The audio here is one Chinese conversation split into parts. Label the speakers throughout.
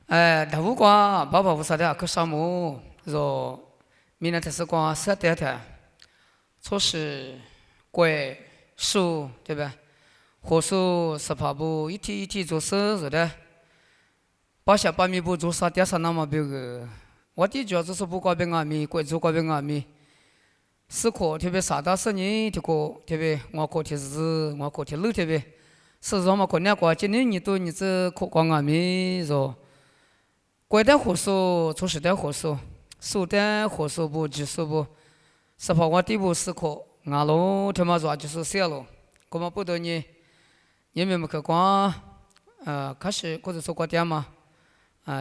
Speaker 1: 大武光爸爸无啥的，去扫墓，说明年才是光12天，初十、癸、属，对吧？火属18步，一天一天做事是的。把下把米不做啥点啥那么别个，我的主要就是不搞别个米，贵族搞别个米。是可特别啥大事呢？这个特别我可特是我可特路特别，是说嘛可两个今年你都你这可光啊米说。贵的火数，初十的火数，属的火数不奇数不，18我地步是可，俺喽他妈说就是小了，我们不多呢，你们去光，开始或者说过点嘛，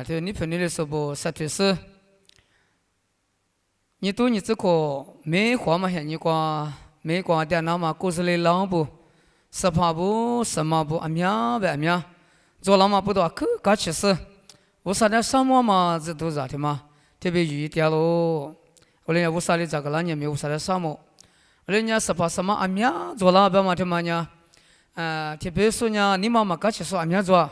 Speaker 1: 就你朋友的时候不实体是，你都你这个没花嘛，像你光没光点那嘛，故事里浪不，18步、10步、1秒呗1秒，做那么不多，可其实。为啥的沙漠嘛，这都热的嘛，特别雨掉喽。人家为啥的这个那年没为啥的沙漠？人家18、10嘛1秒做了别嘛的嘛呢？特别说呢，你妈妈刚去说1秒做，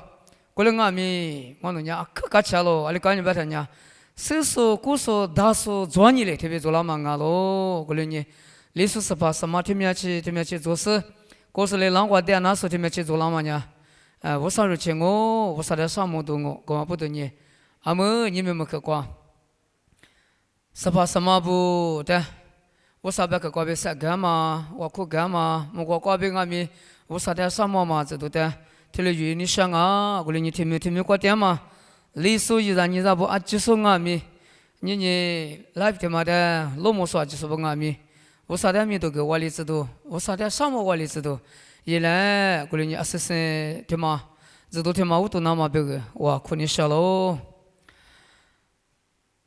Speaker 1: 过了俺们我弄呢可刚去了，阿里赶紧把它呢，手说、骨说、大说做你嘞，特别做了嘛俺喽，过了呢，你说18、10嘛他们去做事，过是来让我点那时候他们去做了嘛呢？为啥如此我？为啥的沙漠多我？我不懂你。阿么你们没去过？18、10步的，为啥别去过别晒干嘛？我去干嘛？我过别俺们为啥的沙漠嘛？这都的，听了语你想啊，我你听没过点嘛？历史依然你咋不就说俺们？你来他妈的老么说就是不俺们？为啥的米都给我里知道？为啥的沙漠我里知道？原来过来你24天嘛，这都天嘛我都那么别个，哇，可你小喽。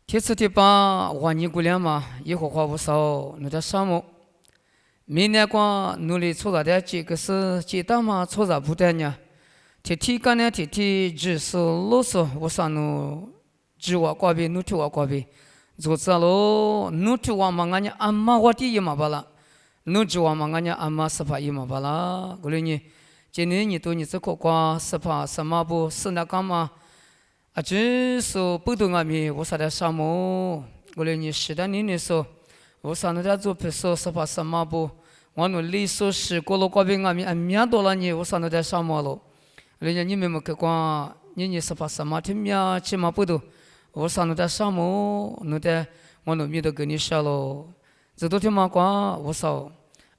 Speaker 1: 天次天把花你过年嘛，以后花不少，那点沙漠。明年光努力做啥的，这个是简单嘛，做啥不得呢？天干呢，天就是老是我上努，只我挂边，努天我挂边，做啥喽？努天我嘛，俺家俺妈我第一嘛罢了。侬只话嘛，俺家阿妈18一嘛罢了，过来你今年你都你这个光18、10步是那干嘛？只说不懂俺们为啥的沙漠？过来你10年的时候，为啥那点做别说18、10步？我努力说是过了过边俺们1秒多了你为啥那点沙漠了？人家你们没去光，你18、10天秒起码不多，为啥那点沙漠？那点我努力都跟你说了，这都天嘛光为啥？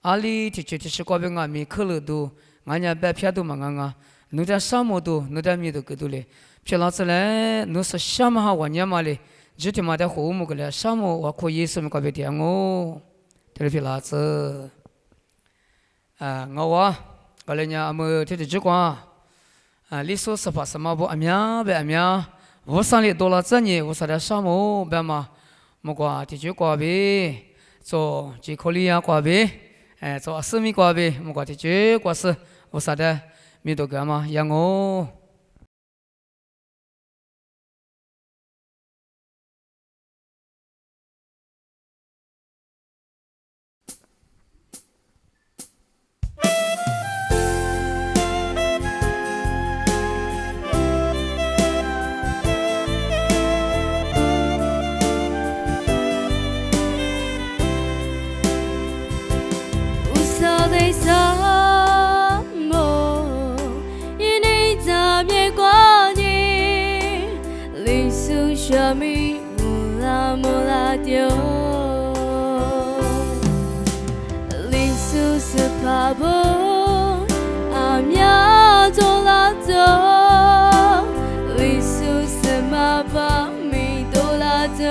Speaker 1: 阿里是过边俺们可乐多，俺家白票多嘛俺啊，那点沙漠多，那点米都够多嘞。票老子嘞，那是什么好玩意嘛嘞？这天嘛在后木个嘞，沙漠我可以什么过边点哦，这里票老子，我来呢，么这这光，你说18、10步1秒呗1秒，我上里多了这呢，我啥的沙漠别嘛，么过这过边，做这可里呀过边。做20米过呗，我这绝过是，我啥的，米多干嘛？养我。
Speaker 2: 沙漠，因你在面光你，历史上面木拉丢，历史18步，阿苗做拉走，历史10把米都拉走。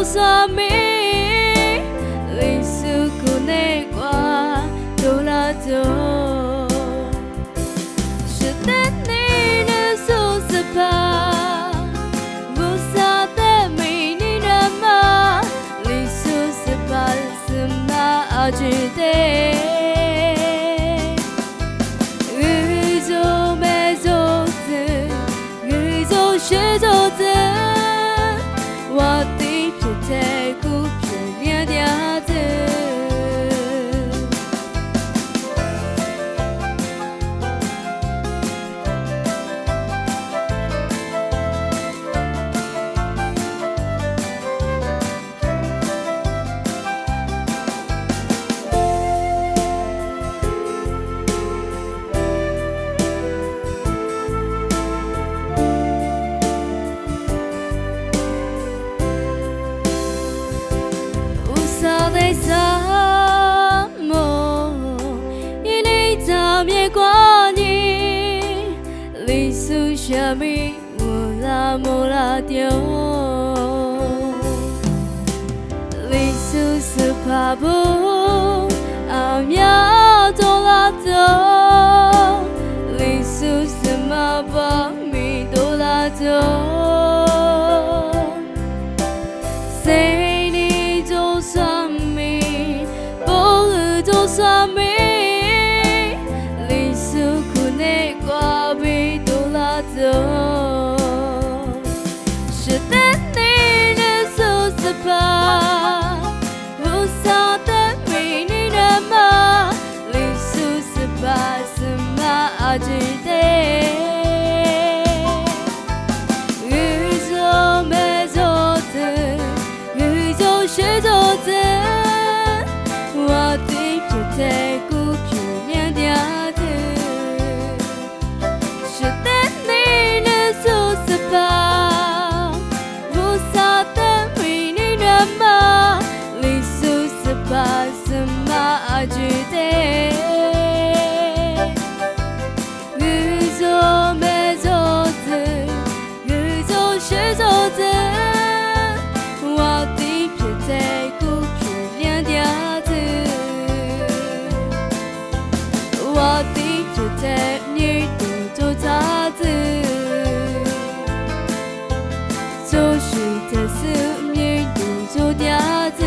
Speaker 2: Swami, lisuku negwa dolato. Shitani nesu sepa, busate mini nama, lisu sepa sema ajite. Uzo mezo zi, uzo shizo zi, what take 苦骗点子，阿弥光你，里苏虾米莫拉丢，里苏斯帕布阿弥多拉多，里苏斯玛巴米多拉多。Swami li sukune kwa bi dolato shitani ne susapa usata mini nama li susapa sama ajite uzo mezote uzo shizote我的在股票面掉的，是的你的苏斯巴，无啥的为你人嘛，里苏斯巴什么阿吉的，宇宙没走的，宇宙是走的，我的在股票面掉的。我的就在你的做啥子，就是这是你的做啥子。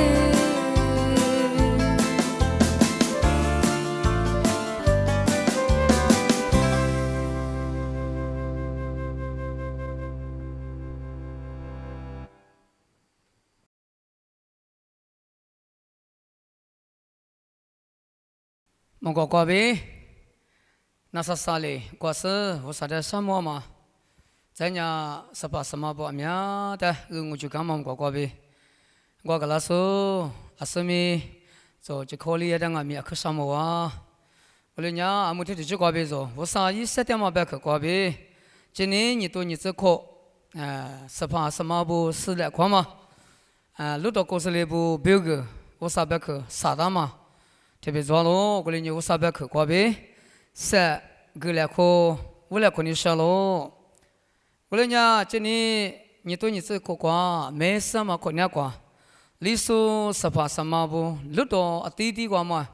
Speaker 1: 蒙古国呗。那是啥嘞？我是我啥的什么嘛？在家是把什么不面的，我就干嘛过呗。我跟他说，阿什么，就考虑的俺们去什么啊？我嘞伢阿木天就过呗做，我啥一7点嘛别去过呗。今年你多你只考，是怕什么不4来块嘛？录到公司里不标个，我啥别去啥的嘛？特别做咯，我嘞伢我啥别去过呗。3个来块，5来块你少咯。我嘞伢今年你多你只考过，没什么考伢过。历史是怕什么不？录到弟弟过嘛？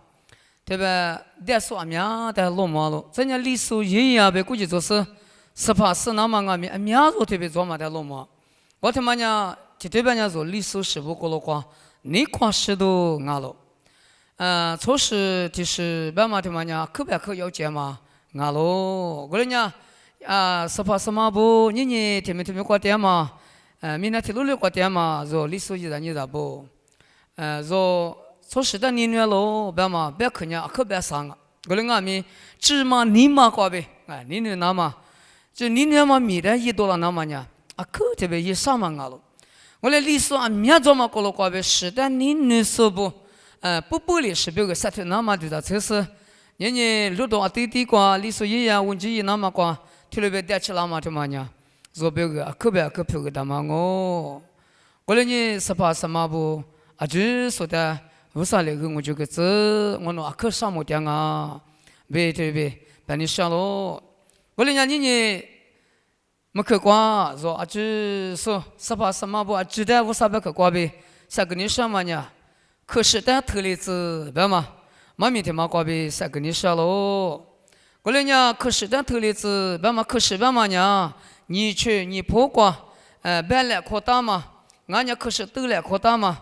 Speaker 1: 对吧？得说阿苗得落马咯。咱家历史一样呗，估计就是是怕是那么阿苗做特别做嘛得落马。我他妈伢就对别人说历史是不过了过，你看是都阿咯。初时就是爸妈他妈伢可别可要钱嘛，阿咯。我嘞伢是怕什么不？你天天过点嘛？明天路过点嘛？说历史一然你咋不？说初时的年月咯，爸妈别可伢可别上啊。我嘞阿咪芝麻泥嘛过呗，你那嘛，就你那嘛米的一多了那么伢，可特别一上嘛阿咯。我嘞历史面做嘛过了过呗，是的你说不？不玻璃是别个啥子那么的，就是人路到弟弟过，历史一样，问题一那么过，特别带起那么的嘛呢，做别个可别可别个的嘛我嘞你是怕什么不？就说的为啥那个我就个字，我那可上么点啊？别对别，把你想咯。我嘞你没去过，说就说是怕什么不？知道为啥别去过呗？啥跟你说嘛呢？可是但特例子，别嘛，妈明天嘛过呗，啥跟你说喽？过来呢，可是但特例子，别嘛，可是别嘛呢，你去你破过，别来扩大嘛，俺家可是都来扩大嘛，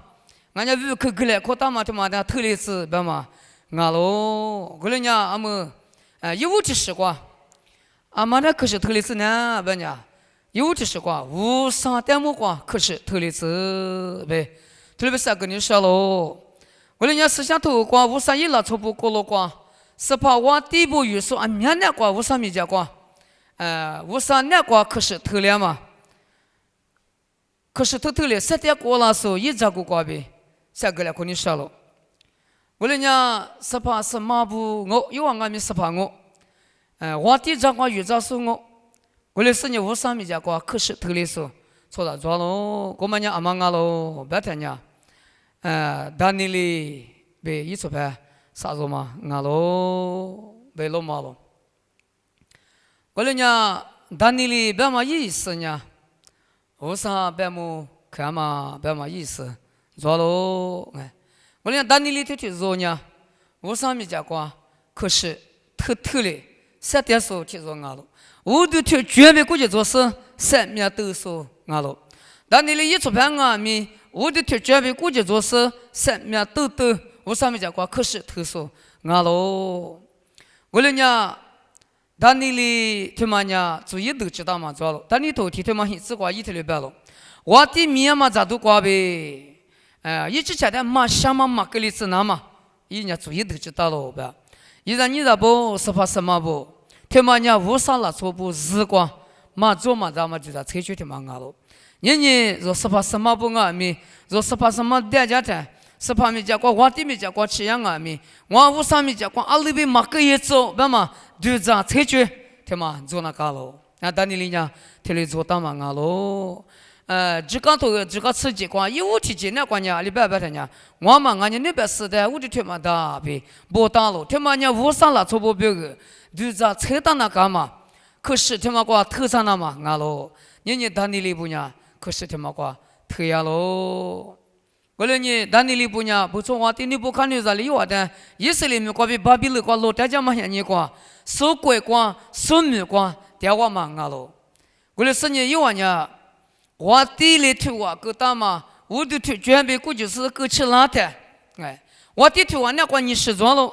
Speaker 1: 俺家五口来扩大嘛，他妈的特例子，别嘛，俺喽，过来呢，俺们有的是过，俺们那可是特例子呢，别呢，有的是过，无上代目过，可是特例子呗。特别是跟你说喽，我嘞伢思想头光无啥一拉错不过了光，是怕我第一步语说面那光无啥米家光，无啥那光可是头了嘛，可是头了7点过了时候一直过光呗，下个来跟你说喽，我嘞伢是怕是马不我，有俺们是怕我，我第一张光遇着是我嘞是你无啥米家光可是头了时候，错了错喽，我们伢阿妈阿喽，别听伢。当年里被一出牌啥子嘛？俺喽为罗马了。过了呢，但你里别嘛意思呢？为啥别么看嘛别嘛意思？做喽哎，过了但你里头去做呢？为啥没讲过？可是偷的3点数去做俺了，我都去准备过去做事，3面都说俺了。但你里一出牌俺们，我都去准备过去做事，3面都，为啥没讲过？可是偷说俺了。过了呢？但你里他妈呢，注意都知道嘛，做了。但你头天他妈很只挂一天里边了，我的面嘛咋都挂呗？一直觉得嘛想嘛个里子那嘛，人家注意都知道了呗。一让你咋不是怕什么不？他妈呢无啥了错不日光，嘛做嘛咱们就在采取他妈俺了。人若是怕什么不俺们，若是怕什么大家谈。是怕没讲过，我的没讲过吃样啊咪，我无啥没讲过，阿里边马个也做，别嘛就这样采取，他妈做那个喽。那当你里呢，他里做当嘛个喽。这个刺激光，有我提起那关键，你别他呢，我嘛俺那边是的，我的他妈大呗，不打喽，他妈呢无啥了做不别个，就这采当那个嘛，可是他妈个头上那嘛个喽，人当你里不呢，可是他妈个头呀喽。为了你，但你里不呢？不错，我听你不看你在里话的，以色列人过比巴比伦过老，大家嘛像你过，手鬼过，手米过，电话嘛俺喽。为了是你有话呢，我地里头啊，个大嘛，我都头准备过就是个吃辣的，哎，我地头啊那关你失踪了，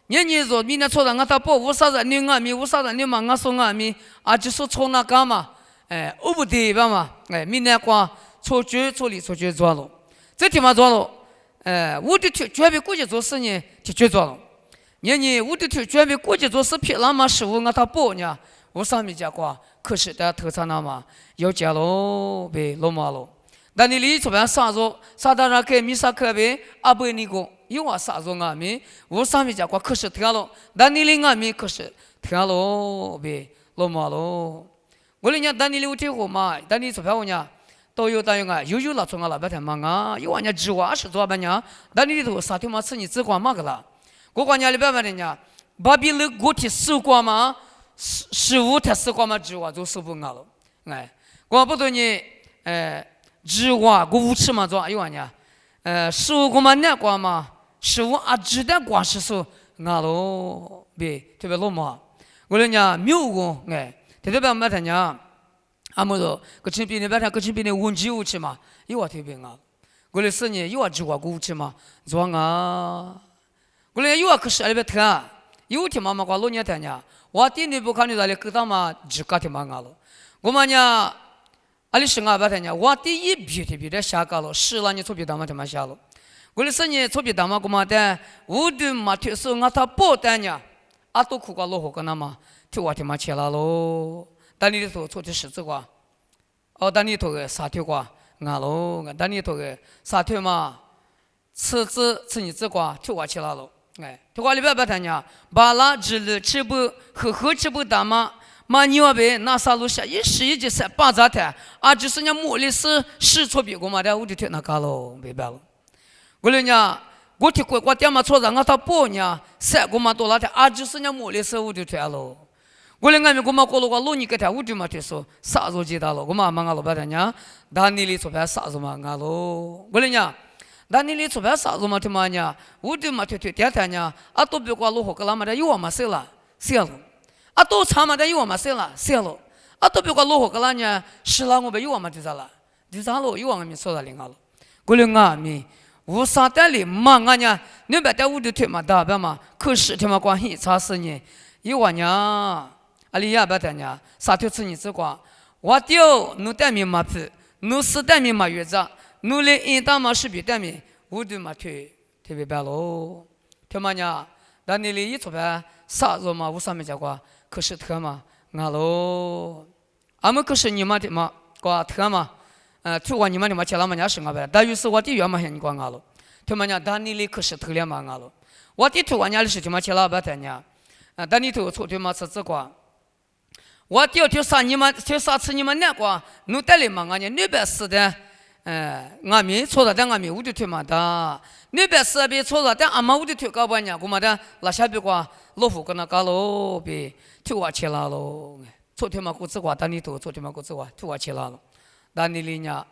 Speaker 1: 你说明天早上我他保护啥子？你俺咪，无啥子？你嘛俺说俺咪，啊就是从那干嘛？哎，我不对吧嘛？哎，明天光出去做做了。这地方做了，我的头准备过去做事呢，就去做了。我的头准备过去做事，偏那么事物我他保呢，我上面讲过，可是在头上那嘛要讲喽，被落马了。但你里这边啥做，啥当然给米啥可别，阿不你个，有我啥做俺们，我上面讲过，可是听了，但你里俺们可是听了，被落马了。我里呢，但你里我听过嘛，但你这边我呢。都有答应啊，有了从了白天忙啊，有人家计划是做半年，但你里头啥地方吃你只管嘛个啦？我讲你里边的呢，巴比伦国体10管嘛，15才10管嘛计划做15个了，哎，我不对你，计划我5吃嘛做，有人家，15个嘛2管嘛，15啊只得管15俺喽，别特别老嘛，我人家没有个，哎，特别白天呢。阿么说，个前边那边个前边那文具武器嘛，有我特别啊。过来10年有我计划武器嘛，做啊。过来有我可是那边谈，有天妈妈讲老年谈呢，我第2步看你在那个他妈只搞天妈啊了。我们呢，阿里是俺白谈呢，我第1批的下岗了，10来年出批他妈他妈下了。过来10年出批他妈我们的，我都嘛推手俺他保单呢，阿都苦个老好个那嘛，推我他妈去了喽。但你头做的10字瓜，但你头个3条瓜，俺喽，但你头个3条嘛，吃你只瓜，跳过去了喽，哎，跳过里边白谈呢，把那只了吃不喝吃不大嘛，嘛你要呗，那啥路下111节3咋谈，就是人家茉莉是错别个嘛的，我就听那个喽，明白了。我了呢，我听我爹嘛错让我他保呢，3个嘛多了的，就是人家茉莉我就听喽。我来俺们我们过了个老年个天，我就嘛就说啥时候知道了，我嘛俺老板娘，但你里出牌啥时候嘛俺喽，我来呢，但你里出牌啥时候嘛他妈呢，我就嘛第二天呢，都别个老好个那么的有我嘛谁了，都长嘛的有我嘛谁了，都别个老好个那呢，是了我们有我嘛就啥了，有我们说了领了，我来俺们。无啥道理嘛俺呢，你别在屋里推嘛大白嘛，可是他妈关系差事呢，有我呢。阿里亚白谈呢，3条吃你只管，我丢侬单面嘛皮，侬是单面嘛月子，侬来应当嘛是比单面，我都嘛推特别白喽，他妈呢，但你里一出牌啥子嘛，我上面讲过，可是特嘛，俺喽，俺们可是你们的嘛，过特嘛，推过你们的嘛，其他嘛伢是俺白，但有时我的原嘛像你管俺喽，他妈呢，但你里可是特了嘛俺喽，我的推过伢的事情嘛，其他白谈呢，但你头错对嘛是只管。我第2条啥你们，条啥吃你们2个，侬带来嘛俺呢？那边是的，俺们错了，但俺们屋里头嘛的，那边是别错了，但俺们屋里头搞不呢，我们的那下边瓜老虎跟那搞喽，别头瓦起来喽，昨天嘛，我只瓜当你头，昨天嘛，我只瓜头瓦起来了，当你里呢，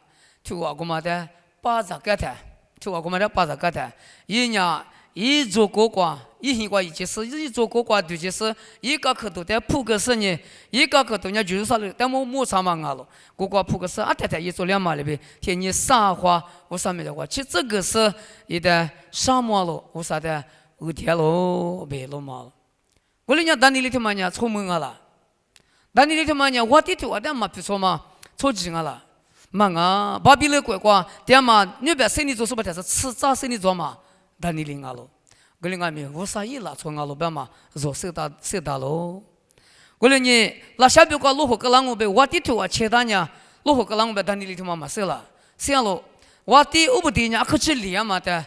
Speaker 1: 头瓦我们的八十个台，头瓦我们的八十个台，一年一做过瓜。一天过一件事，一做过过对件事，一个可都在铺个事呢，一个可都人就是啥了，但我没啥嘛了，过过铺个事，太太一做两码里边，天你啥话，我上面的话，其实这个是一旦啥嘛了，我啥的二天喽，别了嘛了。我人家当你里头嘛呢，出门了，当你里头嘛呢，我的头我的嘛不错嘛，出钱了，嘛啊，把别人乖乖，点嘛，那边生意做什么的是吃早生意做嘛，当你里啊了。我哩俺们无啥意了，从俺老板嘛做收大喽。我哩你那下边个老虎个啷个呗？我的头啊，切单呢，老虎个啷个呗？当你里头嘛收了，收了。我的我不的呢，可去理嘛的，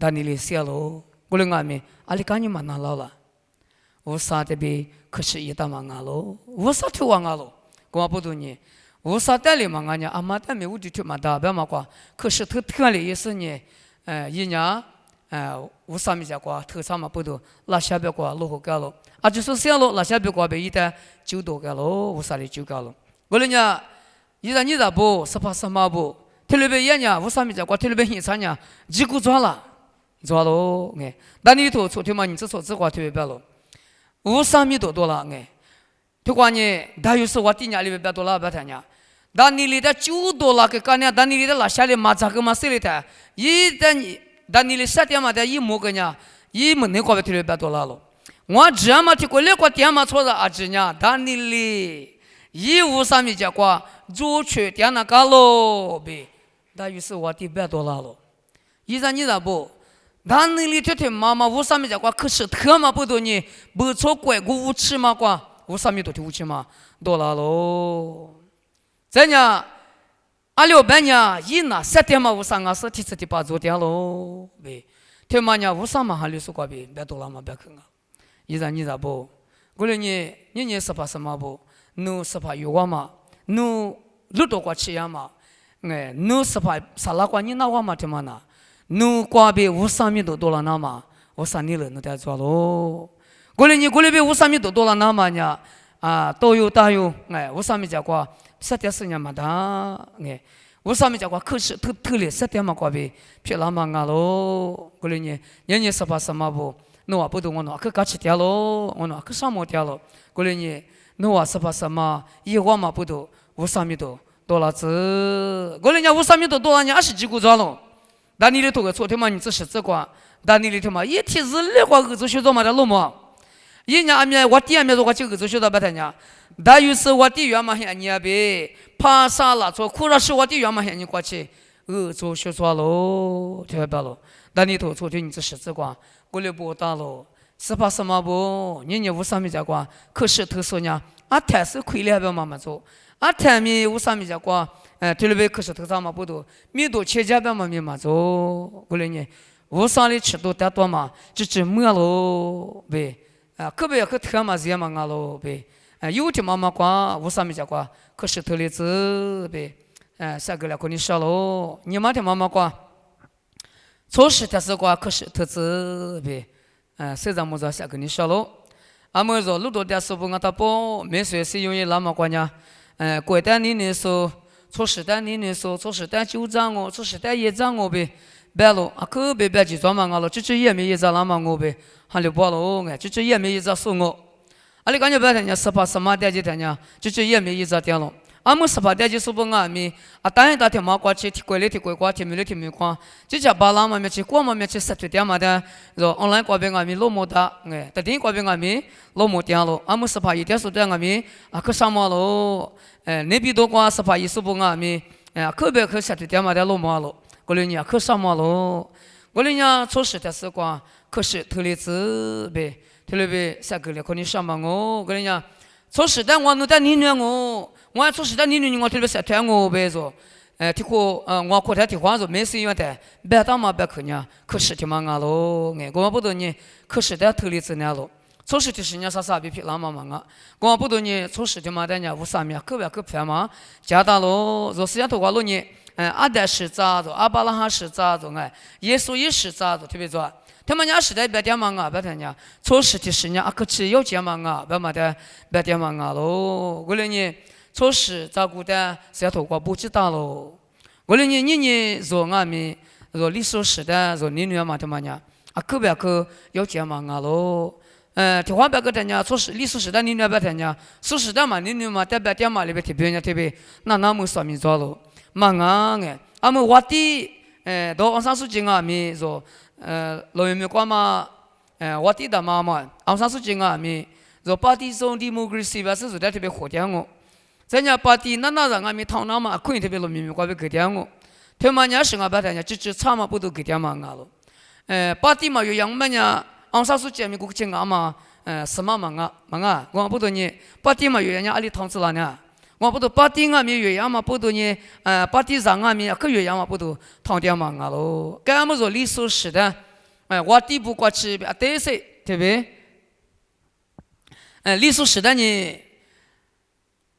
Speaker 1: 当你里收了。我哩俺们阿里干你嘛拿老了，无啥的呗？可是一大嘛俺喽，无啥头啊俺喽，我不懂呢。无啥代理嘛俺呢？阿妈的没我的头嘛大别嘛瓜，可是特里也是呢，一年。无啥米家瓜，头上嘛不多，那下边瓜落后干了，就是想了那下边瓜被一旦9多干了，无啥的就干了。我人家你咋不18、18不？特别一年无啥米家瓜，特别现场呢，几股抓了哎，那里头昨天嘛，你这说这话特别白了，无啥米多了哎，这话呢，大有时我底下里边别多了别谈呢。那你里的9多了个干呢，那你里的那下里嘛咋个嘛谁里的？一旦你。但你的7点嘛的一模个呢，一模那个别特别多了。我这样嘛提过来个点嘛错了啊，这呢，但你哩一无啥米结果，做去点那个喽呗。但于是我的别多了。一咱你咋不？但你哩天天妈妈无啥米结果，可是特嘛不多呢，不错怪个无吃嘛瓜，无啥米多的无吃嘛多了喽。这呢？阿六半年一拿7点嘛，无啥啊是提出的把做点喽呗。天嘛呢无啥嘛还60块呗，别多了嘛别看啊。一咱你咋不？过来你18什么不？侬18有话嘛？侬6多块吃呀嘛？哎，侬18啥拉块你拿话嘛天嘛呐？侬瓜呗无啥米多了那嘛？无啥你了侬得做喽。过来呗无啥米多了那嘛呢？都有大有哎，无啥米结果。7点4年嘛的，哎，我上面讲过，可是头里7点嘛过呗，偏拉嘛啊喽，过来呢，年18什么不，侬啊不懂我侬可吃掉喽，我侬可上么掉喽，过来呢，侬啊18什么，一话嘛不懂，我上面多了子，过来呢我上面多了呢20几个抓喽，但你里头个昨天嘛你只是这个，但你里头嘛一天日里话儿子学做嘛的路嘛。一年面我第二面我9个做学到白天呢，但有时我的原嘛向你呗，怕啥了做苦了是我的原嘛向你过去，做学做喽，听白了。但里头昨天你这10个，过来不打喽，18什么不？年无啥米家瓜，可是头说呢，谈是亏了别慢慢做，谈米无啥米家瓜，这里边可是头上嘛不多，米多切家别慢慢做，过来呢，无啥的吃多得多嘛，只没喽呗。可别可特嘛热嘛啊喽呗，有的妈妈瓜无啥米家瓜，可是头里子呗，下个来可你少喽，你妈的妈妈瓜，错事的是瓜可是头子呗，谁让么子下个你少喽，么说路多的时候我他不没说是因为那么瓜呢，过单你说错事单你说错事单9张哦，错事单1张哦呗。白了可别去做嘛啊了，这也没一张那么我呗，还留包了哎，这也没一张送我，阿里感觉白天呢18什么点几天呢，这也没一张点了，俺们18点几说不俺们当然天嘛过去提过来提过过，提没来提没过，这家巴拉嘛没去过嘛没去10点嘛的，说 online 过边俺们老么大哎，但电过边俺们老么点了，俺们18一点说点俺们可上嘛了，那边多过18一说不俺们可别可10点嘛的老么了。过来呢，可上嘛喽？过来呢，错事的时光，可是头里子呗，头里边3个月可你上嘛我？过来呢，错事的我弄得你呢我错事的你呢我头里边3天我呗说，提过我过天提话说没事因为的，别打嘛别去呢，可是的嘛啊喽，我不懂呢，可是的头里子呢喽，初始的是伢啥啥比皮拉嘛嘛啊，光不多呢，初始的嘛的伢无啥米，可别可偏嘛，加大喽，若是伢头瓜喽呢，阿达是咋着，阿巴拉哈是咋着哎，耶稣也是咋着，特别着。他们伢时代别点嘛啊，别点伢，初始的是伢阿克吃要钱嘛啊，别嘛的别点嘛啊喽，为了呢，初始照顾的是伢头瓜不知道喽，为了呢，你若俺们若历史时代若你女嘛他们伢，啊可别可要钱嘛啊喽。台湾别个人家从历史时代，你那边人家，历史时代嘛，你嘛代表点嘛里边特别人家特别，那么说明做了，嘛硬个，阿么我的，到昂山素季啊，咪说，老有没讲嘛，我的大妈嘛，昂山素季啊，咪说巴蒂松democracy 吧，是说的特别火点哦，咱家巴蒂那人啊，咪头脑嘛，可以特别老明明，怪别个点哦，他们家生啊，别人家只差嘛，不都个点嘛啊了，巴蒂嘛有样么呢？昂山素季咪过去啊嘛，什么嘛啊，我不多呢，巴蒂嘛有人家阿里汤子了呢，我不多巴蒂啊咪有样嘛不多呢，巴蒂上啊咪可有样嘛不多汤点嘛啊喽，干么说历史时代，我地不过去啊对噻，对不对？历史时代呢，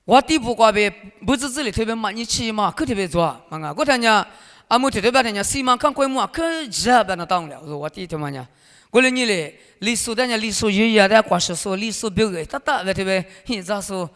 Speaker 1: 我地不过呗，不是这里特别嘛，你去嘛可特别多嘛啊，我听讲阿姆特别别听讲，西马看规模可热别那当了，我地他妈呢。过来你嘞，历史的历史语言的关系说历史表个，他特别现在说，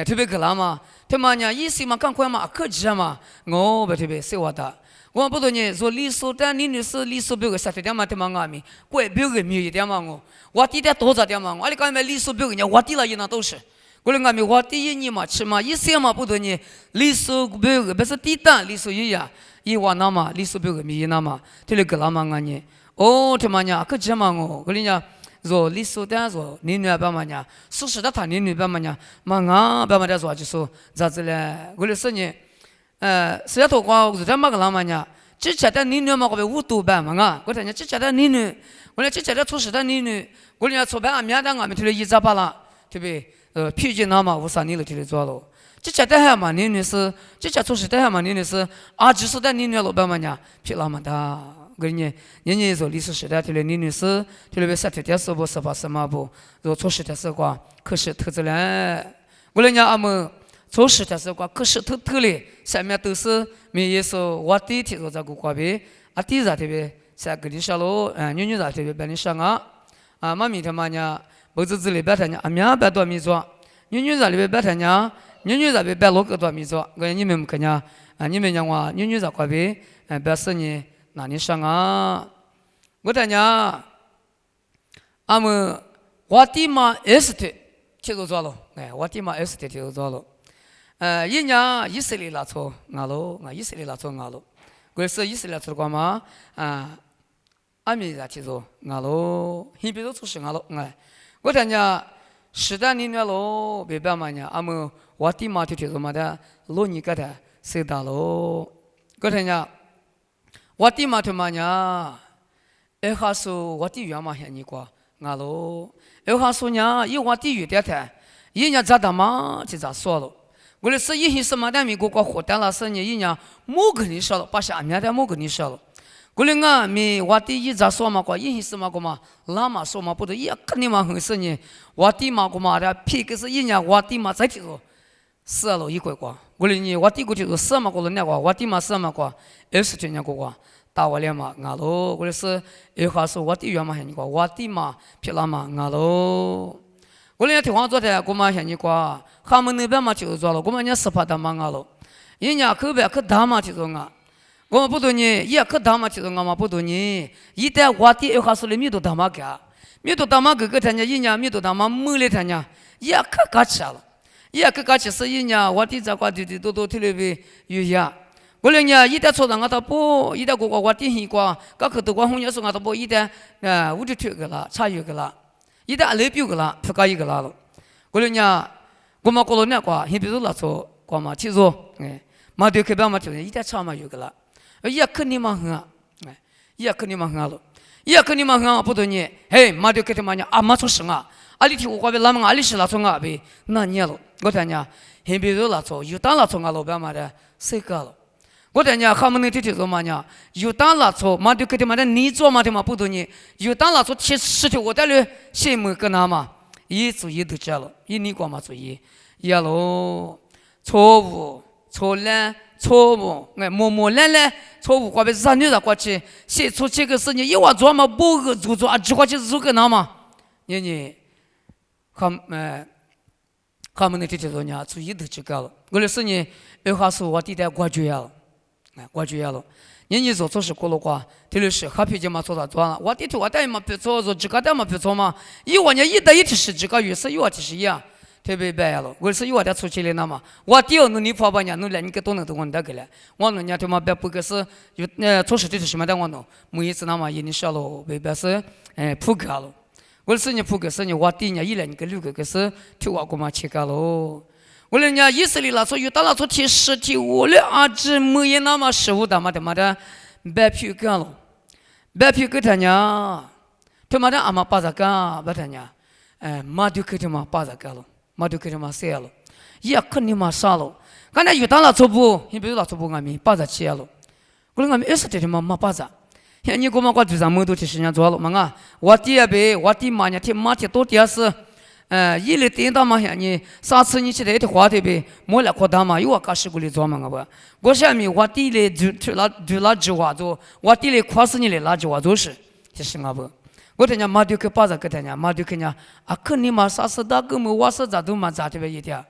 Speaker 1: 特别个啦嘛，他妈呢，意思嘛，赶快嘛，可急嘛，我特别说话的，我不多呢，说历史的你是历史表个，啥子点嘛，他妈阿咪，怪表个没有一点嘛我地的多少点嘛，我哩讲买历史表个呢，我地了一那都是，过来阿咪我第一年嘛，起码一些嘛不多呢，历史表个不是地单历史语言，一万那嘛，历史表个没一那嘛，这里个啦嘛安尼。哦，他妈呀，可急嘛我跟你讲，说历史的说你女儿爸妈呀，事实的他你女爸妈呀，嘛啊爸妈的说就说咋子嘞？我的说呢，是要透过是这么个浪漫呀，之前的你女嘛个被误读吧嘛啊，我讲之前的你女，我讲之前的初始的你女，我讲初班俺们的俺们提了一扎巴啦，对不对？脾气那嘛无啥你了提了做了，之前的还嘛你女是，之前初始的还嘛你女是，就是的你女老爸妈呀，脾那么大。个人说历史时代提了你女士，提了被啥的是不是吧什么不？若初始的时光，可是投资嘞。我来讲阿们初始的时光，可是投嘞，下面都是没也说我的提出这个瓜呗，地在这边三个的小路，女在这边把你上妈咪他妈呢，不是这里白他呢，面白多米做，女在里边白他呢，女在边白六个多米做，我你们看呢，你们讲话女在瓜呗，白是呢。那你上啊？我讲呀，阿么我的妈 ST 提出做了，我的妈 ST 提出做了，一年以色列拉错，以色列拉错了，我是以色列错过嘛？阿米在提出了，你比如出事了，我讲呀，时代年了，别别嘛呀，阿么我的妈提出嘛的，罗尼个的谁打了？我讲呀。我的妈他妈呀！还说我的原嘛像你过，还说呢，有我的语点谈，人家咋的嘛就咋说了。我的是一什么的美国过活的了，是呢，人家没跟你说了，把下面的没跟你说了。我的俺们我的一咋说嘛过，一什么过嘛，那嘛说嘛不对，也肯定嘛很是呢。我的妈过嘛的，皮个是人家我的妈在提说，死了一块过。我的你我的过就是死嘛过了那个，我的妈死嘛过，20多年过。打我脸嘛，我的是有话说我的原嘛像你过，我的妈皮拉嘛，我连听话做的，我嘛像你过，他们那边嘛就做了，我们人家18的嘛人家口边可大嘛就做我们不多呢，也可大嘛就做我们不多呢，一旦我的有话说的米都大嘛个，米都大嘛个他家人家米都大嘛没了他家，也可嘎吃了，也可嘎吃是人家我的这块的都特别有呀。我俩呢，一旦错上我都不，一旦我点心过，搞去都光红叶说我都不，一旦我就退个了，差一个了，一旦来表个了，不搞一个了。我俩呢，我们过了那个，你比如那错，过嘛，其实嘛对开表嘛就是一旦差嘛有个了，也肯定嘛很也肯定嘛很了，也肯定嘛很不对呢，嘿，嘛对开他妈呢，嘛出事啊，里听我过来那么里是那错啊呗，那你了，我讲呢，你比如那错，有当那错老板嘛的，谁搞了？我讲呢，他们那天说嘛呢，有当拉错，嘛就给他们的你做嘛的嘛不多呢，有当拉错10条我带了羡慕个那嘛，一注意都讲了，一你光嘛注意，呀喽，错误、错懒、错误，模懒懒，错误过别让你让过去，写出这个事情一晚做嘛，不个做啊，只过去做个那嘛，你，他们那天说呢，注意都去搞了，我的事情，有话说我弟弟过绝了，过绝了。你做事过了qua，特别是黑皮筋嘛做到做了，我弟弟我带嘛别做，做这个带嘛别做嘛，一晚年一带一天是这个月是一晚天是一样，特别白了，我是一晚天出去了那嘛，我第二弄你爸爸呢，弄两个多能都我那个了，我弄呢他妈别不个是有做事的是什么的我弄，每一次那嘛一年少了，别别是扑克了，我是你扑克是你我弟呢一两个六个是听我过嘛去个喽。我人家以色列那时候有到那时候第10、第5了啊，这没有那么15的嘛的，白皮干了，白皮给他呢，他妈的阿妈把这个把他呢，马就给他妈把这个了，马就给他妈塞了，也肯定嘛杀了，刚才有到那时候不，你比如那时候不俺们把这切了，我俺们也是的嘛把这。你给我们过队长门都提时间做了嘛啊，我弟也呗，我弟妈呢，替妈替多点是。一来听到嘛呀，你上次你去的话题呗，没来扩大嘛，有我搞事故的做嘛个不？我下面我地里就那句话做，我地里夸死你的那句话做事，就是我不？我听见马丢去把这个听见，马丢去呢，啊，肯定嘛，啥事大个么，我是咋都嘛咋特别一点，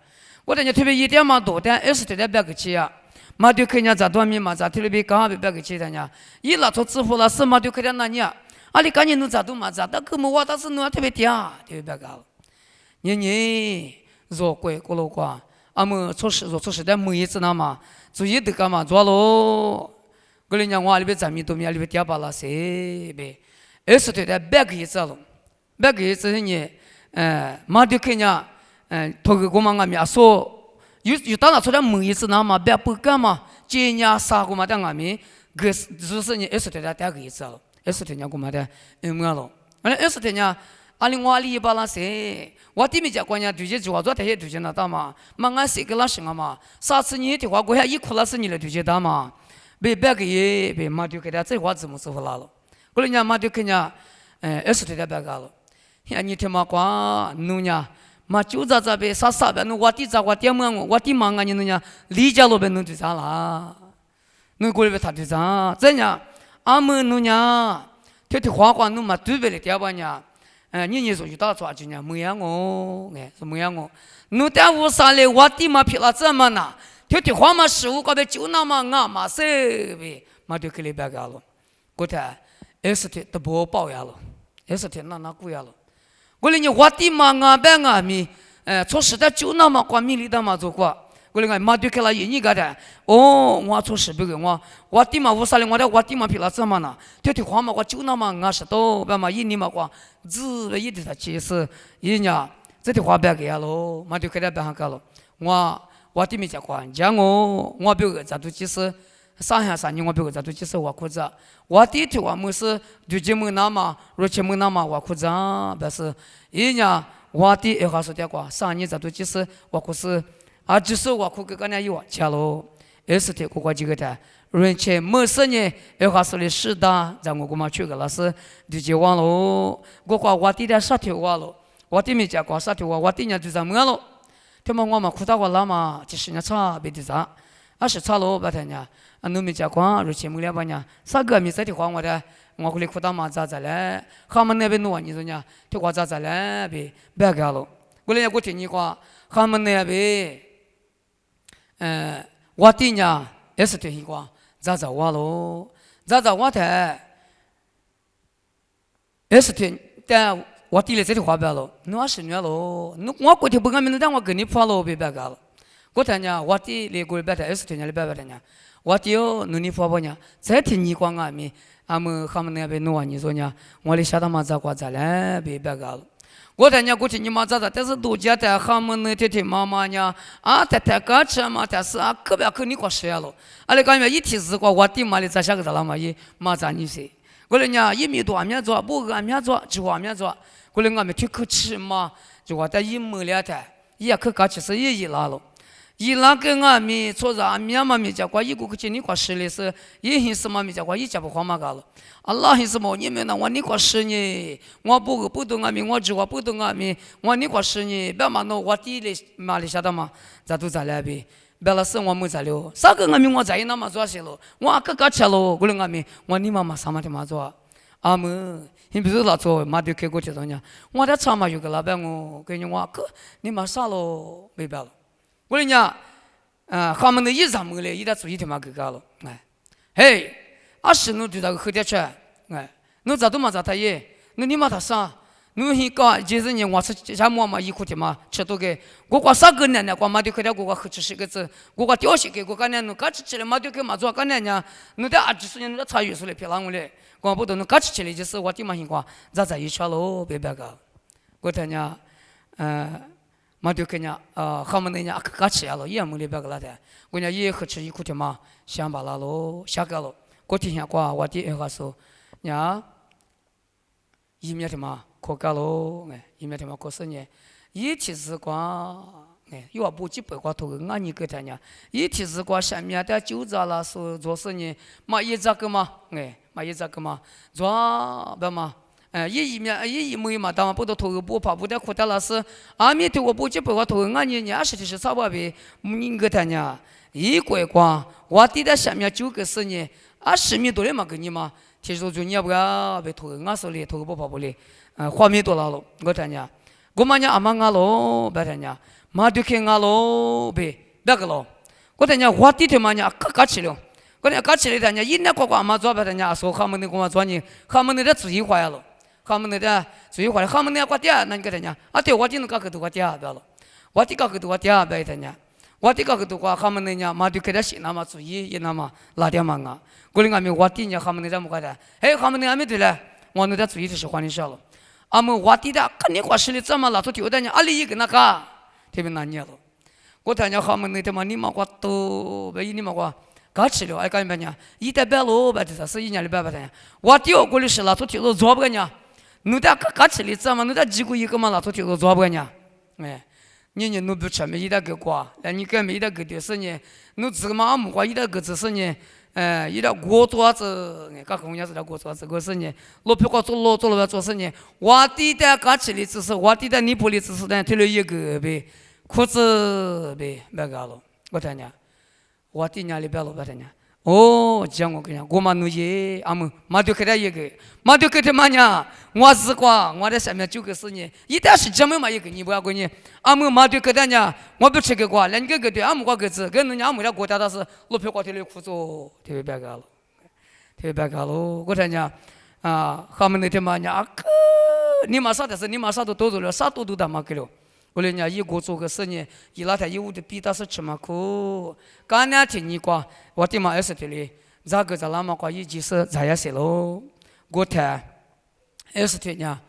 Speaker 1: 我听见特别一点嘛多点，也是特别别个去呀，马丢去呢咋多米嘛咋特别刚别个去的呢？一拉出支付了是马丢去的那年，啊，你赶紧弄咋都嘛咋，大个么我倒是弄特别点，特别别个。你做过过了过，俺们做事的每一次那嘛，注意的干嘛做喽？我人家我里边咱们都面里边点把那些呗，20岁的别个一次了，别个一次呢，马丢看呢，头个我们俺们说，有当然出来每一次那嘛，别不干嘛，今年3个嘛的俺们，个就是呢20岁的第二个一次了，20岁呢我们的没了，完了20岁呢。阿里我里巴拉些，我对面家关键对接做做这些对接那大嘛，嘛俺谁个那什么嘛？上次你的话，我还一哭那是你的对接大嘛？被别个也被马丢给他这话怎么说不拉了？过来人家马丢看人，20岁的别个了，呀你他妈光弄呢？嘛就在这边啥边弄我弟在我爹妈我弟妈俺你弄呢？离家路边弄对啥啦？弄过来边他对啥？这样俺们弄呢？他的花弄嘛对不了爹爸呢？你说有大抓住呢？没样哦，是没样哦。侬但无啥嘞？我弟妈皮了这么呢？他的话嘛15个呗，就那么俺嘛是呗，嘛就给你别个了。我看20天都不包呀了，20天那过呀了。我哩你我弟妈俺别俺咪，做事的就那么光米里的嘛做过。我哩俺妈就给了一个的，哦，我做事不给我弟妈无啥嘞，我弟妈皮了这么呢？他的话嘛我就那么俺是都别嘛一年嘛光。只一直在其实，人家这的话别给喽，嘛就给他别上个了。我对面讲话，讲我别个咋都其实3年我别个咋都其实我裤子，我弟弟我没事对节目那嘛，而且没那么我裤子，不是人家我弟一话说的话，3年咋都其实我裤子，啊，只是我裤个个人有钱喽，20天过过几个天。而且没事呢，一话说的是的，在我给嘛去个老师对接完了，我话我弟弟啥条完了，我弟没讲过啥条我弟呢就这么了，他们我嘛哭到我那嘛，就是呢差别的啥，20差了把他呢，侬没讲过，而且没了把呢，啥个没这的话我的，我回来哭到嘛咋嘞，他们那边弄你说呢，他话咋嘞别个了，我来我听你话，他们那边，我弟呢也是听你话。咋我喽？咋我的？20天，但我弟弟这里话别了，侬20年喽，侬我过去不干么？但我跟你跑了别个了。我听呢，我弟弟过来别的20天里别的呢，我弟哦，侬你跑不呢？再听你讲俺们，他们那边弄完你说呢，我哩晓得嘛咋过咋嘞别个了。我听呢，过去你妈咋，但是都觉得他们那天妈妈呢，啊，他干吃嘛，但是啊，可别可你过谁了？啊，你讲嘛，一提示过我弟妈哩咋下个咋了嘛？伊妈咋你说？我哩呢，1米多俺面做，不俺面做，就俺面做。我哩俺们去口吃嘛，就我在一没了的，也可搞起是也拉了。伊拉跟俺们错着俺们嘛咪家瓜一个去你瓜实力是，也很是嘛咪家瓜一家不花嘛个了。Allah 很是么？你们那我你瓜实呢？我不懂俺们，我只我不懂俺们，我你瓜实呢？别嘛那我地里嘛里晓得嘛？咋都咋来呗？别了是我没咋了，啥个俺们我在那嘛做些了，我个吃了，过来俺们我你妈妈啥嘛的嘛做？阿们，你比如老做嘛就开过去多呢？我在厂嘛有个老板我跟你我哥你妈啥了没别了。我跟你讲，他们的一上门来，一点注意点嘛，给搞了，哎，嘿，是侬对那个喝点吃，哎，侬咋都嘛咋他也，侬你妈他啥，侬先搞，就是你我吃家馍嘛，一块钱嘛，吃多个，我啥个奶奶，我妈就喝点，我喝吃个子，我掉些个，我干娘侬嘎吃起来嘛，就给嘛做干娘娘，侬的20年侬的茶叶出来漂亮嘞，我不懂侬嘎吃起来就是我地嘛先过，咋在一吃喽，别搞，我他娘，嘛就跟人他们那家嘎吃了，也没里边个了的。我讲也喝吃一块钱嘛，想把那喽，下个了。过天下过，我的话说，呀，一面的嘛，可干喽，哎，一面的嘛，可是呢，一天是光，哎，又不几百块头，俺你给他呢，一天是光下面的就这了，说做事呢，嘛一这个嘛，哎，嘛一这个嘛，做不嘛。一没嘛，当然不都投不怕不得苦的了是，阿弥陀佛不就不我投俺你20的是啥话呗？你个他呢？一拐光，我地在下面9个10年，10米多的嘛给你嘛，其实就你要不要被投俺手里投不怕不哩？花米多了，我他呢？我嘛呢阿妈俺喽，别他呢？嘛就看俺喽呗，别个喽，我他呢我地头嘛呢嘎起了，我呢嘎起来他呢，一年过阿妈做别他呢，说他们那个嘛做呢，他们那点注意坏了。他们那点注意坏了，他们那瓜点，那你给他讲，对，我的那个都瓜点不要了，我的个都瓜点不要他讲，我的个都瓜他们那讲嘛就给他写那么注意，也那么拉点嘛啊，过来俺们我的呢，他们那点么瓜的，他们那俺们对了，我那点注意的是换的少了，俺们我的的肯定话实力怎么拉出丢的呢？阿里一个那个，特别难念了，我他讲他们那点嘛，你嘛瓜都不你嘛瓜。嘎吃了，干什么呢？一代白老白的，是1年的白的。我第二个的是拉出丢了做不个呢？侬在嘎吃的怎么？侬在几个一个嘛拉出丢了做不个呢？哎，你侬不吃没一点个瓜，你干没一点个的是呢？侬这个嘛阿木瓜一点个子是呢？一点锅爪子，嘎红伢子的锅爪子，个是呢？老皮瓜做了做是呢？我的的嘎吃的只是我的尼泊的只是呢，推了一个呗，裤子呗，别个了，我听呢。我的家里边老板呢，讲我跟你讲，我嘛努耶，阿们嘛就给他一个，嘛就给他嘛呢，我是光，我在下面9个10年，一旦是这么嘛一个，你不要管你，阿们嘛就给他呢，我不吃个瓜，连个对，阿们瓜个子，跟人家阿们的国家倒是老皮瓜贴的裤子，特别别个了，特别别个了，我听讲他们那天嘛呢，你嘛啥的是，你嘛啥都做了，啥都他妈给了。我来讲，一个做个10年，伊拉他有的比他是吃嘛苦，干2天你瓜，我的嘛20天里，咋个咱嘛瓜一就是咋样些喽？我谈20天呢，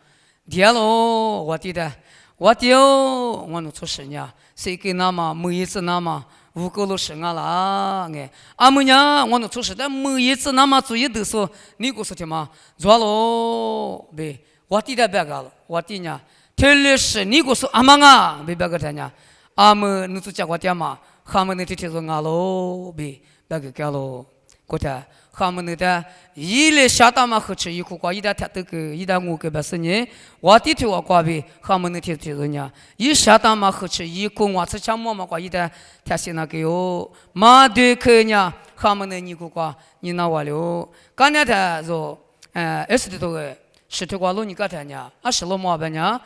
Speaker 1: 跌喽，我的，我能出10年，谁给那嘛每一次那嘛5个都10啦，阿们呢，我能出10，但每一次那嘛注意都说，你告诉他嘛，做喽呗，我的别个了，我的呢。特别是你告诉阿妈啊，别个他呢，阿们你做家伙点嘛，他们那天说俺喽，别个干喽，过天他们那天一来下大嘛，喝吃一口瓜，一点他都给，一点我给不是呢，我的天我瓜呗，他们那天说呢，一下大嘛喝吃一口，我吃吃馍嘛瓜，一点他是那个哟，嘛对可呢，他们那一口瓜，你拿完了，刚才他说，20天多个，10天瓜喽，你干他呢，10了么办呢？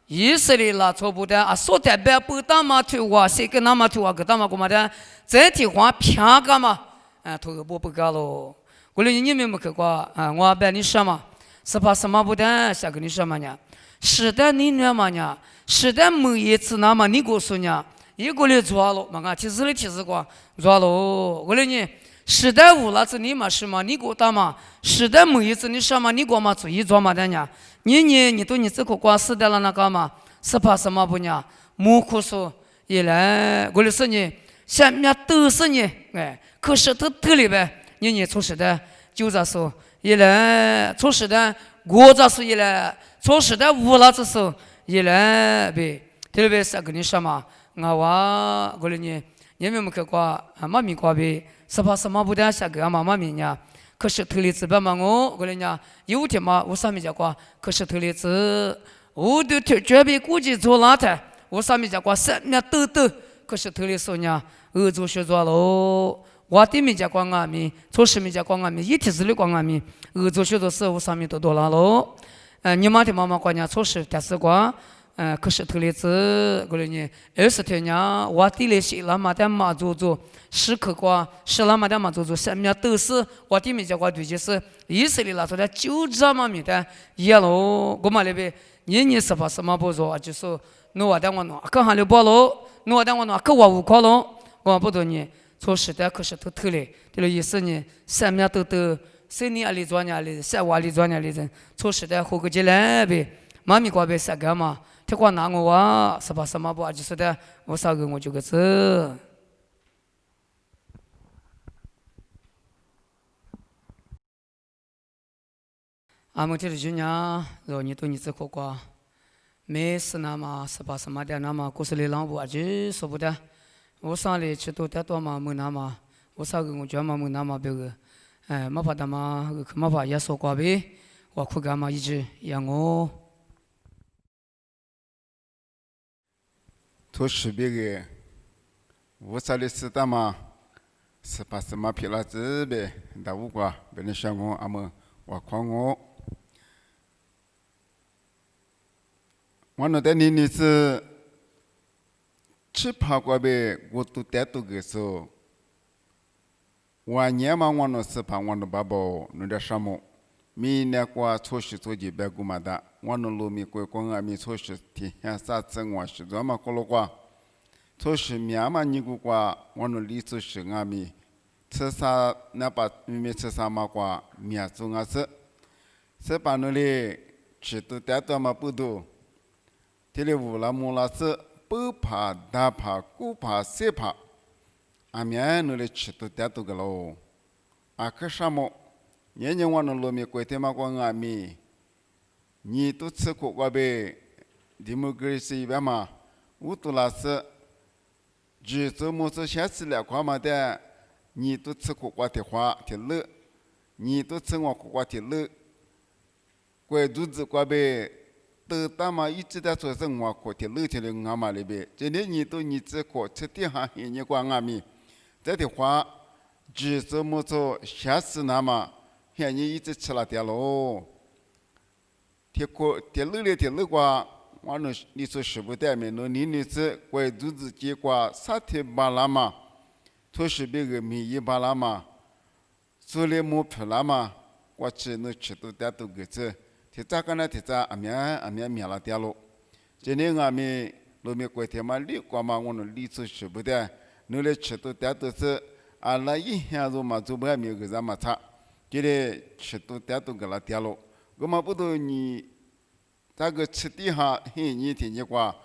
Speaker 1: 以色列啦，错不的说的别不当嘛推我，谁跟那么推我，跟他们干嘛的？这地方偏干嘛？推个不干喽。过来你们没去过我把你说嘛，是怕什么不的？想跟你说嘛呢？是的，你呢嘛呢？是的，每一次那么你告诉呢，一个人做了，嘛提示过做了。过来你。是的，无那子你嘛是嘛？你给我打嘛？是的，每一次你说嘛，你给我嘛注意做嘛的呢？你都你这个光是的了那个嘛？是怕什么不呢？木苦说一来，我的是呢，下面都是呢，可是都里边，你出事的，就这说一来出事的，我这说一来出事的，无那子说一来呗，特别是跟你说嘛，我的呢。你们去过马米过呗，是怕什么不得下个马米呀？可是头里子吧嘛我个人呀，有天嘛我上面讲过，可是头里子我都准备估计做哪台，我上面讲过三面抖抖，可是头里说呢，做学做喽。我对面讲过俺们，做事面讲过俺们，一天之内过俺们，做学做事我上面都多了喽。你妈的妈妈过年做事但是过。可是头里子个人呢，20天呢，我地里是那么的马做10克瓜，是那么的马做，上面都是我地面叫我对就是以色列那时候就这么米的，耶喽，我们那边年是把什么不做，就是我的我弄，可还留包喽，我的我弄，可我无考喽，我不多呢，做事的可是头里，这个意思呢，上面都谁你里做呢里，谁我里做呢里人，做事的后个进来呗，妈咪过呗啥个嘛。这话拿我哇，是吧？什么不？就是的，我少个我就个字。俺们这里就呢，若你对你这个瓜，没事那么是吧？什么的那么，故事里浪不就说不得。我上来吃多的多嘛，没那么，我少个我就嘛没那么别个，没怕的嘛，没怕也说瓜呗，我苦干嘛一直养我。
Speaker 3: 做识别个，无啥的事的嘛，是把什么皮拉子呗，大五瓜，别人想我阿么，我夸我。我那点年是吃爬过呗，我都带到个时候，我年嘛我那是爬我那爸爸那点什么，明年过做事做几百个嘛的。我那路米过光啊，米做事天下啥子我是做嘛过了过，做事面嘛你个过，我那里做事啊米，吃啥那把米吃啥嘛过，面做啊是把那里吃都带到嘛不多，这里乌拉木拉是不怕大怕古怕小怕，啊面那里吃都带到个喽，啊可什么？年年我那路米过天嘛过啊米。你都吃过过呗？你们个是一般嘛？我都那是，只做么子下次来块嘛的，你都吃过过的话的乐，你都吃我过过的乐，过肚子过呗，都他妈一直在说是我过的乐的了俺嘛里边，今天你都你吃过吃的哈，你过俺米，这的话，只做么子下次那么，像你一直吃了的喽。铁路的铁路瓜，我那你说是不对没？那你是过肚子结果啥铁巴拉嘛？都是别个米一巴拉嘛？做了木皮拉嘛？我吃那吃都带都个子，铁咋个呢？铁咋阿面面了掉了。今天阿面路面过天嘛，里瓜嘛我那里说是不对，那里吃都带都是阿拉一下子嘛做不还没有个啥嘛差，这里吃都带都个了掉了。我们不都你这个吃地下你听见过？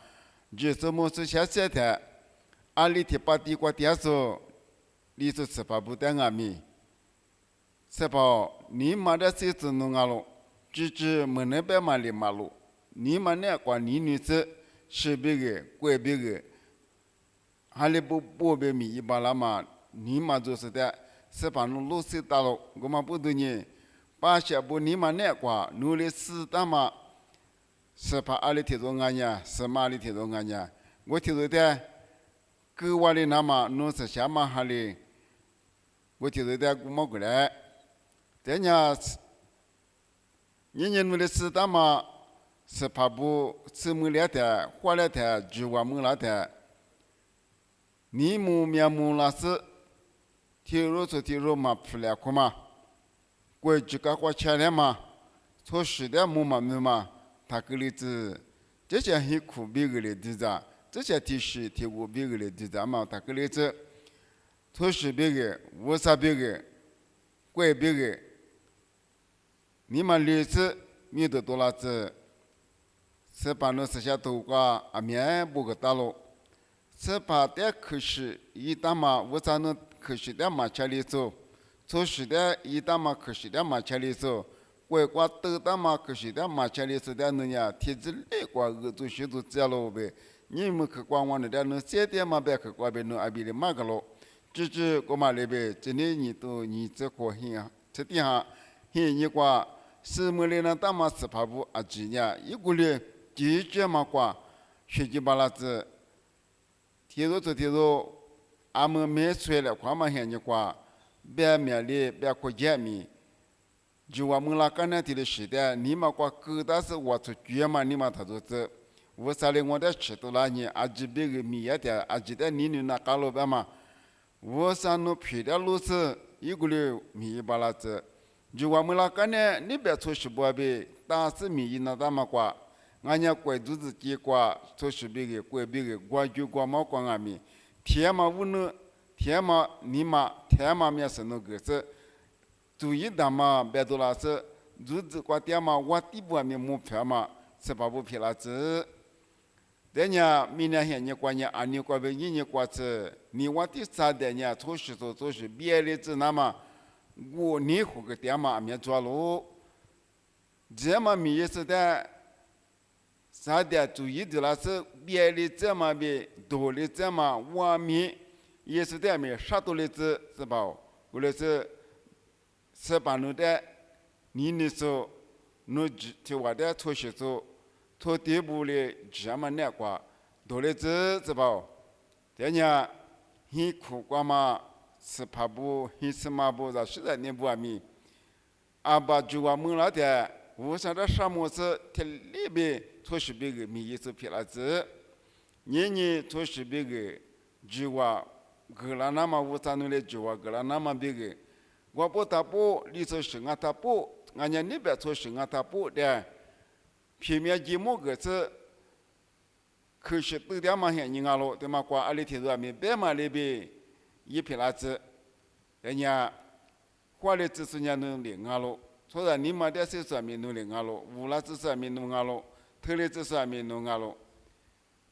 Speaker 3: 就是么是下山的，阿里天把地瓜点说，你说吃法不带阿米，是吧？你妈的谁子弄阿喽？只没那边嘛里马路，你妈那瓜你女子是别个怪别个，还里不别米一巴拉嘛，你妈就是的，是把弄路西大喽，我们不都呢？把下步你们那瓜努力死的嘛，是怕阿里提着俺呀，是嘛里提着俺呀？我提着的，给我的那么弄是下嘛哈里，我提着的古毛过来，这样年努力死的嘛，是怕不是没了的，花了的，就我没了的，你木面木那是，提入嘛出来可嘛？过去个过钱了嘛，做事的嘛，他个例子，这些很苦别个的地方，这些提过别个的地方嘛，他个例子，做事别个，为啥别个，怪别个，你们例子面对多了子，是把那些头瓜阿面不个大路，是把的可是一大嘛，为啥能可是的嘛家里走？做事的一大嘛可是的嘛家里头，外国都大嘛可是的嘛家里头的那呀，天子来过做许多这了呗，你们去光我那点能7点嘛别去光别能阿比的马个咯，只我嘛那边今年你都你这个很这地下很你挂是么的那大嘛是怕不啊几年一个月几节嘛挂学习巴拉子，提入阿们没出来光嘛现你挂别面里别国家米。就我们那刚才提的时代，你们挂各大是我出去嘛，你们他都是，我啥的我在吃到那年，阿几别个米也的，阿几的你那搞了呗嘛，我啥弄皮的路是一个月米巴拉子，就我们那刚才你别出去不呗，但是米那他妈挂，俺家怪肚子鸡挂，出去别个怪别个，我就挂毛挂俺米，天嘛无能，天嘛你嘛天嘛面是那个是。注意的嘛，别多了是，日子过点嘛，我底部没目标嘛，是把不皮了子。但呢，明年现你过年，2年过别，1年过次，你我第3代呢，出去别的子那么，我你户个点嘛没做喽，这么没意思的，3代注意的了是别的这么别多的这么我没，也是的没啥多的子是吧？或者是。是把侬的，你那时候，侬就我的出去做，做第步的这么难过，多的是吧？这样，很苦瓜嘛，是怕不，很是嘛不，这实在你不明。阿爸就我们那的，我想着什么是他里边出去别个米意思皮了子，年出去别个，就我，格拉那么我咱那里就我格拉那么别个。我不打不，你说是我打不，俺家那边说是我打不的，平面节目个是，可是都点嘛现人家咯，对嘛？挂阿里天多没别嘛那边一批拉子，人家花的只是人家能领俺咯，所以你嘛的是说没能领俺咯，乌拉只是没能俺咯，头里只是没能俺咯。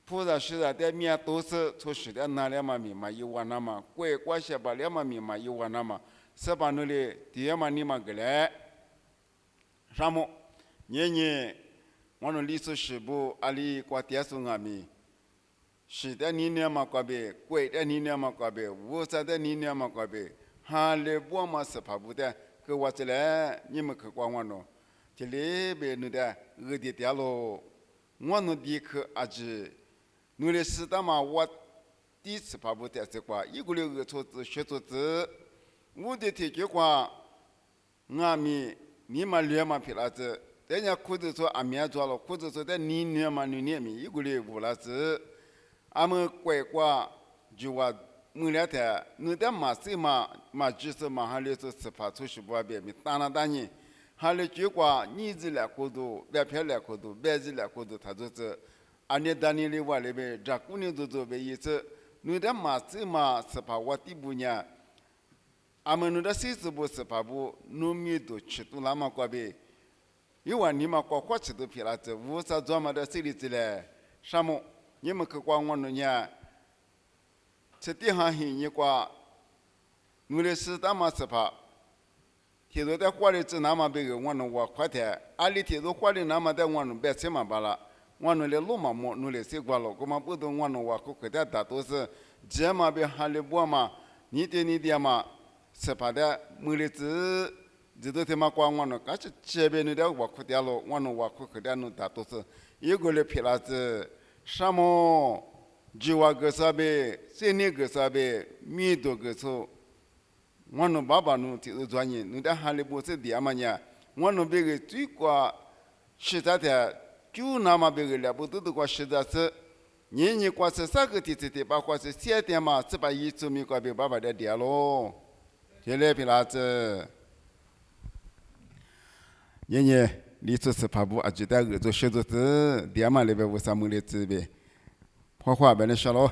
Speaker 3: 菩萨是的，在面都是出去的那两嘛米嘛有完了嘛，怪关系把两嘛米嘛有完了嘛。是把那里第二嘛你嘛个来，什么？年我那历史是不阿里挂电视上面，是的年嘛挂呗，贵的年嘛挂呗，50的年嘛挂呗，哈里我嘛是怕不的，可我这来你们去管我喏，这里边那的恶的点咯，我那地去阿姐，那里是的嘛我第一次怕不的是挂，一个月个错字学错字。我的天气话，俺们你们2嘛皮了子，人家裤子说俺们做了，裤子说在你嘛你们一个月5了子，俺们乖乖就话没两天，你的马谁嘛就是嘛还里是吃饭出去不别没打你，还里就话你这两裤子，别漂亮裤子，别这两裤子，他就是俺的当年的话里边，这姑娘都做别意思，你的马谁嘛吃饭我第不呢？俺们那谁是不是怕不农民都吃都那么过呗？因为你们过吃都皮了子，无啥专门的谁的子嘞？什么？你们去管我那呢？这地方很你管，我的是他妈是怕，提出在花的子那么别个我弄我快点，阿里提出花的那么在我弄别什么罢了，我弄的路嘛么，弄的谁管了？我们不懂我弄我可快点大都是，这么别还的我嘛，你的嘛。是怕的，没得子，这都他妈管我呢。但是这边那点我苦点了，我弄我苦点弄大都是一个人皮了子，什么就我个啥呗，谁那个啥呗，米多个数，我弄爸爸弄提出专业，弄点还里不是点嘛呢？我弄别个最高实在的，就那么别个了不都过实在是，年过是3个地址把过是7点嘛，只把1周米过别爸爸的点咯。这里皮拉子，年历史是怕不阿记得个做学做子，点嘛里边为啥没得字呗？画画别的小咯。